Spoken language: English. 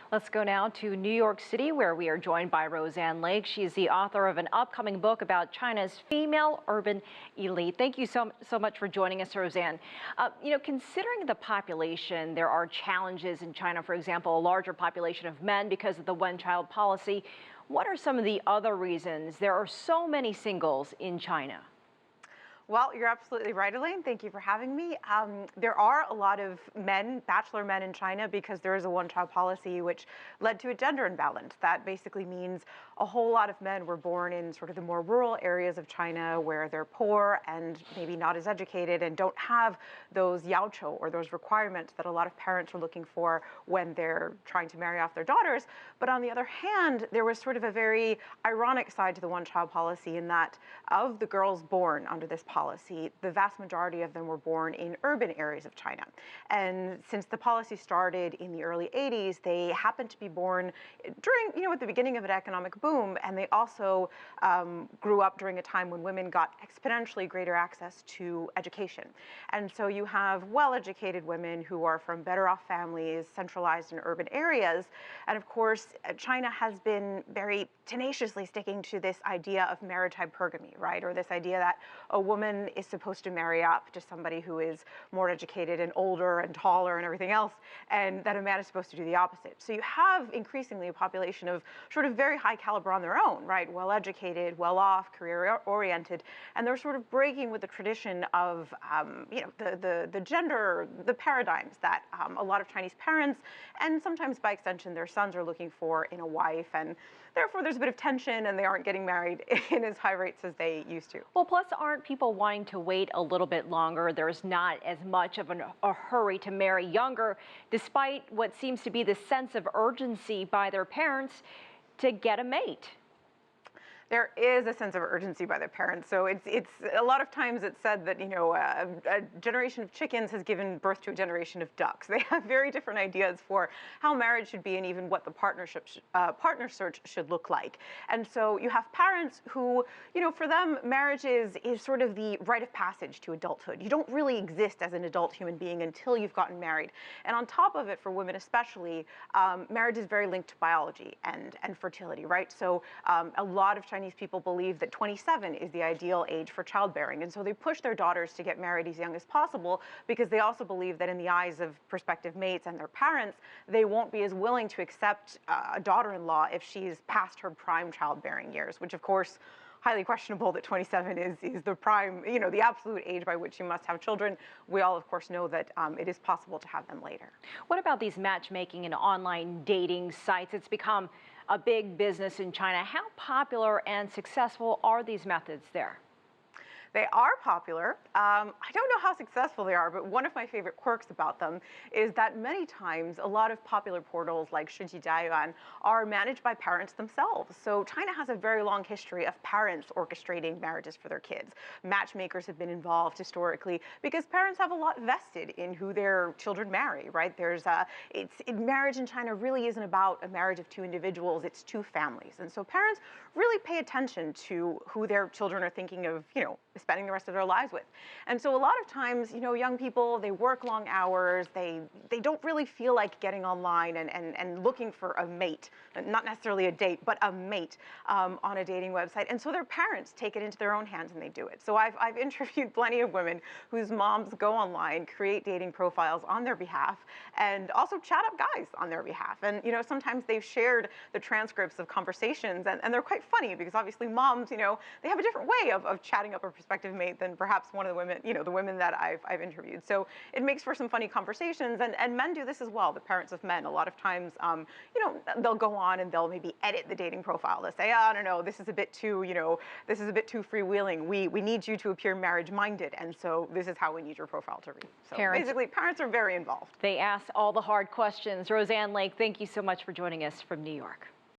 Let's go now to New York City, where we are joined by Roseann Lake. She's the author of an upcoming book about China's female urban elite. Thank you so much for joining us, Roseann. Considering the population, there are challenges in China, for example, a larger population of men because of the one-child policy. What are some of the other reasons there are so many singles in China? Well, you're absolutely right, Elaine. Thank you for having me. There are a lot of men, bachelor men in China, because there is a one-child policy which led to a gender imbalance. That basically means a whole lot of men were born in sort of the more rural areas of China where they're poor and maybe not as educated and don't have those yaochou or those requirements that a lot of parents are looking for when they're trying to marry off their daughters. But on the other hand, there was sort of a very ironic side to the one-child policy in that of the girls born under this policy, the vast majority of them were born in urban areas of China. And since the policy started in the early 80s, they happened to be born during, at the beginning of an economic boom, and they also grew up during a time when women got exponentially greater access to education. And so you have well-educated women who are from better-off families, centralized in urban areas. And of course, China has been very tenaciously sticking to this idea of marriage hypergamy, right? Or this idea that a woman is supposed to marry up to somebody who is more educated and older and taller and everything else, and that a man is supposed to do the opposite. So you have increasingly a population of sort of very high caliber on their own, right? Well-educated, well-off, career-oriented, and they're sort of breaking with the tradition of, the gender, the paradigms that a lot of Chinese parents, and sometimes by extension their sons, are looking for in a wife, and therefore there's a bit of tension and they aren't getting married in as high rates as they used to. Well, plus aren't people wanting to wait a little bit longer? There's not as much of a hurry to marry younger, despite what seems to be the sense of urgency by their parents to get a mate. There is a sense of urgency by the parents. So it's a lot of times it's said that, a generation of chickens has given birth to a generation of ducks. They have very different ideas for how marriage should be and even what the partner search should look like. And so you have parents who, for them, marriage is sort of the rite of passage to adulthood. You don't really exist as an adult human being until you've gotten married. And on top of it, for women especially, marriage is very linked to biology and fertility, right? So a lot of Chinese people believe that 27 is the ideal age for childbearing. And so they push their daughters to get married as young as possible because they also believe that in the eyes of prospective mates and their parents, they won't be as willing to accept a daughter-in-law if she's past her prime childbearing years, which of course, highly questionable that 27 is the prime, the absolute age by which you must have children. We all, of course, know that it is possible to have them later. What about these matchmaking and online dating sites? It's become a big business in China. How popular and successful are these methods there? They are popular. I don't know how successful they are, but one of my favorite quirks about them is that many times a lot of popular portals like CGTN are managed by parents themselves. So China has a very long history of parents orchestrating marriages for their kids. Matchmakers have been involved historically because parents have a lot vested in who their children marry, right? Marriage in China really isn't about a marriage of two individuals, it's two families. And so parents really pay attention to who their children are thinking of, spending the rest of their lives with. And so a lot of times, young people, they work long hours, they don't really feel like getting online and looking for a mate, not necessarily a date, but a mate on a dating website. And so their parents take it into their own hands and they do it. So I've interviewed plenty of women whose moms go online, create dating profiles on their behalf, and also chat up guys on their behalf. And, sometimes they've shared the transcripts of conversations, and they're quite funny because obviously moms, they have a different way of chatting up a prospective mate than perhaps one of the women, the women that I've interviewed. So it makes for some funny conversations, and men do this as well. The parents of men, a lot of times, they'll go on and they'll maybe edit the dating profile. They'll say, oh, no, this is a bit too, this is a bit too freewheeling. We need you to appear marriage-minded, and so this is how we need your profile to read. So basically, parents are very involved. They ask all the hard questions. Roseann Lake, thank you so much for joining us from New York.